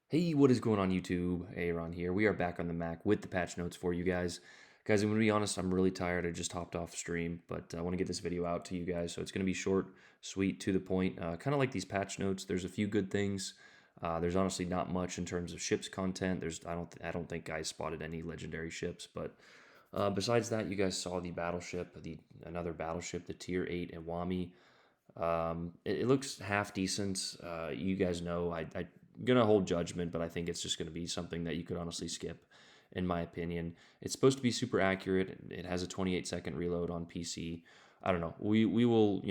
Hey, what is going on YouTube? Aaron here. We are back on the Mac with the patch notes for you guys. Guys, I'm going to be honest, I'm really tired. I just hopped off stream, but I want to get this video out to you guys. So it's going to be short, sweet, to the point. Kind of like these patch notes. There's a few good things. There's honestly not much in terms of ships content. I don't think guys spotted any legendary ships, but besides that, you guys saw the battleship, the another battleship, the Tier 8 Iwami. It looks half decent. You guys know I'm gonna hold judgment, but I think it's just gonna be something that you could honestly skip, in my opinion. It's supposed to be super accurate. It has a 28-second reload on PC. I don't know. We will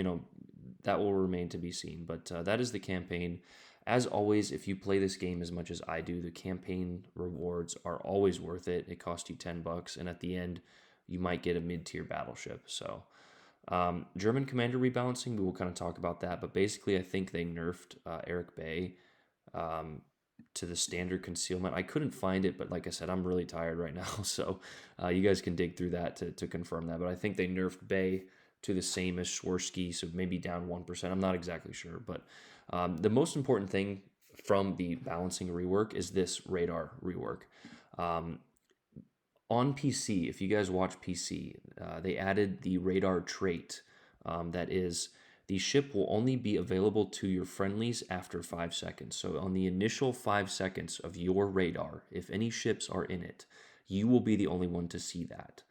that will remain to be seen. But that is the campaign. As always, if you play this game as much as I do, the campaign rewards are always worth it. It costs you $10, and at the end, you might get a mid-tier battleship. So. German commander rebalancing, we will kind of talk about that, but basically, I think they nerfed Eric Bay um, to the standard concealment. I couldn't find it, but like I said, I'm really tired right now, so you guys can dig through that to confirm that. But I think they nerfed Bay to the same as Swirsky, so maybe down 1%. I'm not exactly sure, but the most important thing from the balancing rework is this radar rework. Um, on PC, if you guys watch PC, they added the radar trait that is the ship will only be available to your friendlies after 5 seconds. So, on the initial 5 seconds of your radar, if any ships are in it, you will be the only one to see that.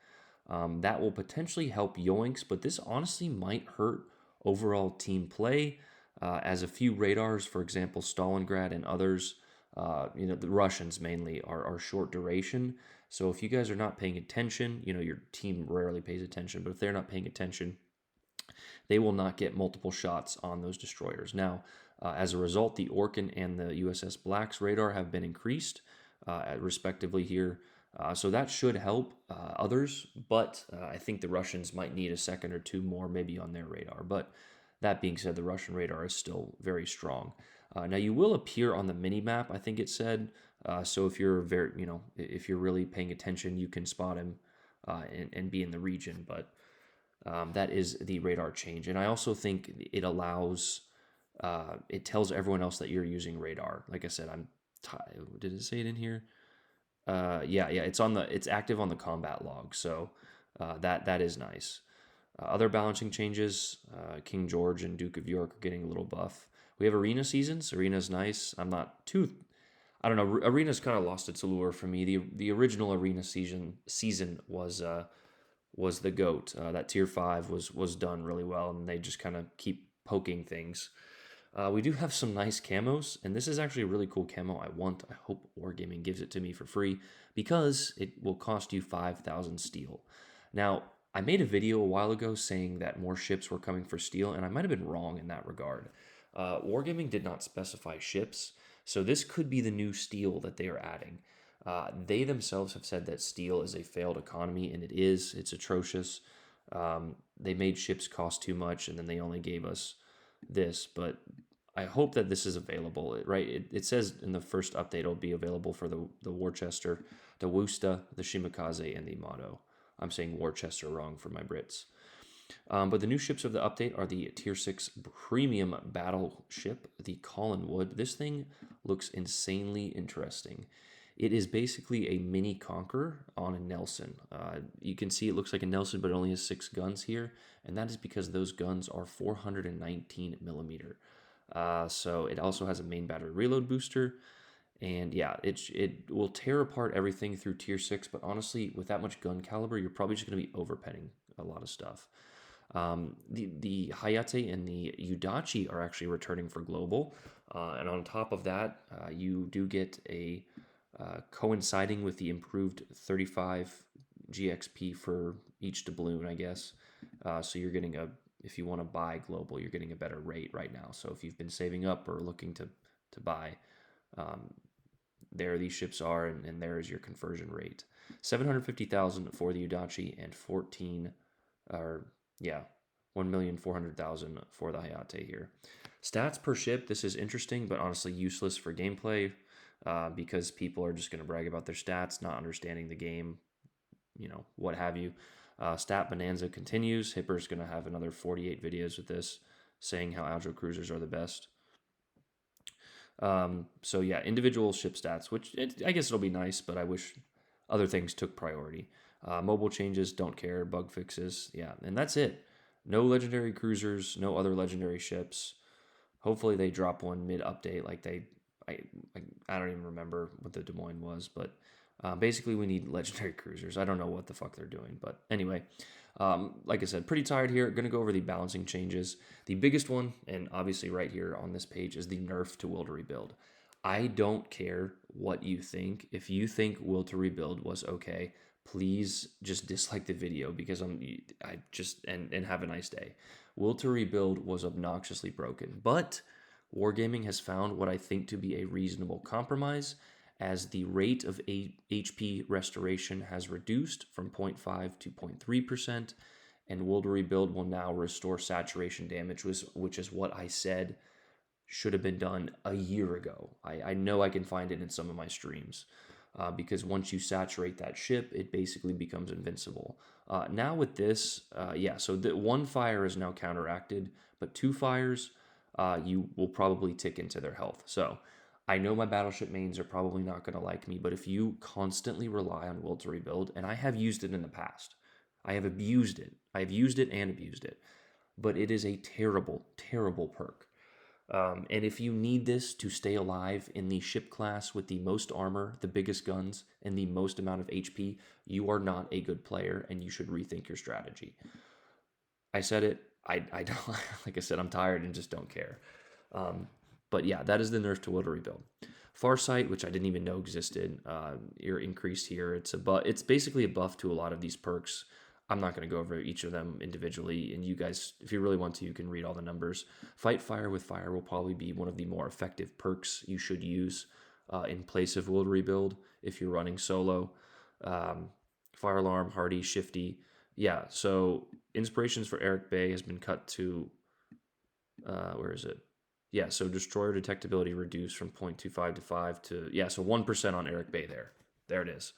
That will potentially help Yoinks, but this honestly might hurt overall team play. As a few radars, for example, Stalingrad and others, the Russians mainly are short duration. So if you guys are not paying attention, your team rarely pays attention, but if they're not paying attention, they will not get multiple shots on those destroyers. Now, as a result, the Orkan and the USS Black's radar have been increased, respectively, here. So that should help others, but I think the Russians might need a second or two more, maybe on their radar. But that being said, the Russian radar is still very strong. Now you will appear on the mini map, I think it said. So if you're if you're really paying attention, you can spot him and be in the region. But that is the radar change. And I also think it allows, it tells everyone else that you're using radar. Like I said, did it say it in here? Yeah, it's active on the combat log. So that is nice. Other balancing changes, King George and Duke of York are getting a little buff. We have arena seasons. Arena's nice. I'm not too. I don't know. Arena's kind of lost its allure for me. The original arena season was the goat. That tier 5 was done really well, and they just kind of keep poking things. We do have some nice camos, and this is actually a really cool camo I want. I hope Wargaming gives it to me for free because it will cost you 5,000 steel. Now, I made a video a while ago saying that more ships were coming for steel, and I might have been wrong in that regard. Wargaming did not specify ships, so this could be the new steel that they are adding. They themselves have said that steel is a failed economy, and it is. It's atrocious. They made ships cost too much, and then they only gave us this. But I hope that this is available. Right? It says in the first update it'll be available for the Worcester, the Worcester, the Shimakaze, and the Motto. I'm saying Worcester wrong for my Brits. But the new ships of the update are the Tier 6 Premium Battleship, the Collinwood. This thing looks insanely interesting. It is basically a mini Conqueror on a Nelson. You can see it looks like a Nelson, but it only has 6 guns here, and that is because those guns are 419 millimeter. So it also has a main battery reload booster, and yeah, it will tear apart everything through tier 6. But honestly, with that much gun caliber, you're probably just going to be overpenning a lot of stuff. The Hayate and the Udachi are actually returning for global, and on top of that, you do get a coinciding with the improved 35 GXP for each doubloon, I guess. So you're getting if you want to buy global, you're getting a better rate right now. So if you've been saving up or looking to buy, um, there these ships are, and there is your conversion rate. 750,000 for the Udachi and 14, or yeah, 1,400,000 for the Hayate here. Stats per ship, this is interesting, but honestly useless for gameplay because people are just going to brag about their stats, not understanding the game, what have you. Stat Bonanza continues. Hipper's going to have another 48 videos with this saying how Aljo Cruisers are the best. So yeah, individual ship stats, which I guess it'll be nice, but I wish other things took priority. Mobile changes, don't care. Bug fixes, yeah, and that's it. No legendary cruisers, no other legendary ships. Hopefully they drop one mid update, like I, I, I don't even remember what the Des Moines was, but basically we need legendary cruisers. I don't know what the fuck they're doing, but anyway, like I said, pretty tired here. Going to go over the balancing changes. The biggest one, and obviously right here on this page, is the nerf to will to rebuild. I don't care what you think. If you think will to rebuild was okay, please just dislike the video because I just and have a nice day. Will to rebuild was obnoxiously broken, but Wargaming has found what I think to be a reasonable compromise, as the rate of HP restoration has reduced from 0.5 to 0.3%, and Will to Rebuild will now restore saturation damage, which is what I said should have been done a year ago. I know I can find it in some of my streams. Because once you saturate that ship, it basically becomes invincible. Now with this, yeah, so the one fire is now counteracted, but two fires, you will probably tick into their health. So I know my battleship mains are probably not going to like me, but if you constantly rely on will to rebuild, and I have used it in the past, I have abused it. I've used it and abused it, but it is a terrible, terrible perk. And if you need this to stay alive in the ship class with the most armor, the biggest guns, and the most amount of HP, you are not a good player and you should rethink your strategy. I said it. I don't, like I said, I'm tired and just don't care. But yeah, that is the nerf to will to rebuild. Farsight, which I didn't even know existed, increased here. It's basically a buff to a lot of these perks. I'm not going to go over each of them individually, and you guys, if you really want to, you can read all the numbers. Fight Fire with Fire will probably be one of the more effective perks you should use in place of Will to Rebuild if you're running solo. Fire Alarm, Hardy, Shifty. Yeah, so Inspirations for Eric Bay has been cut to, where is it? Yeah, so Destroyer Detectability reduced from 0.25 to 5 to, yeah, so 1% on Eric Bay there. There it is.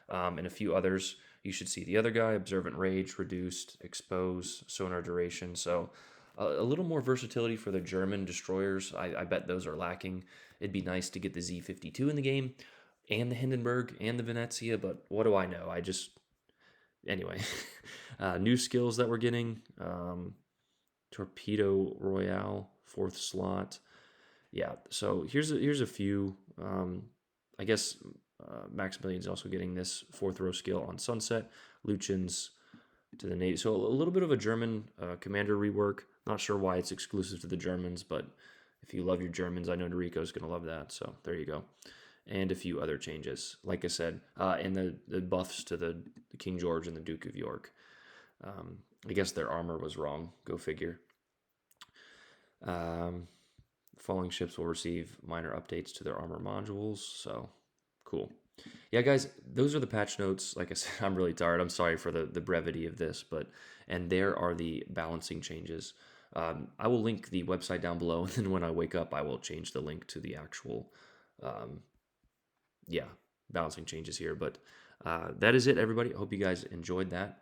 And a few others. You should see the other guy, Observant Rage, reduced, Expose, Sonar Duration. So a little more versatility for the German destroyers. I bet those are lacking. It'd be nice to get the Z-52 in the game, and the Hindenburg, and the Venezia, but what do I know? Anyway. New skills that we're getting. Torpedo Royale, 4th slot. Yeah, so here's a few. I guess Maximilian's also getting this 4th row skill on Sunset. Lucian's to the Navy. So a little bit of a German commander rework. Not sure why it's exclusive to the Germans, but if you love your Germans, I know Noriko's going to love that. So there you go. And a few other changes. Like I said, and the buffs to the King George and the Duke of York. I guess their armor was wrong. Go figure. Falling ships will receive minor updates to their armor modules. So cool. Yeah, guys, those are the patch notes. Like I said, I'm really tired. I'm sorry for the brevity of this, and there are the balancing changes. I will link the website down below, and then when I wake up, I will change the link to the actual, balancing changes here. But that is it, everybody. I hope you guys enjoyed that.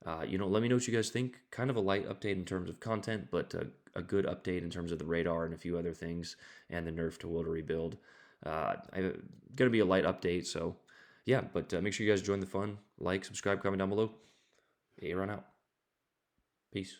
Let me know what you guys think. Kind of a light update in terms of content, but a good update in terms of the radar and a few other things, and the nerf to will to rebuild. Going to be a light update, so yeah, but make sure you guys join the fun. Like, subscribe, comment down below. Aaron out. Peace.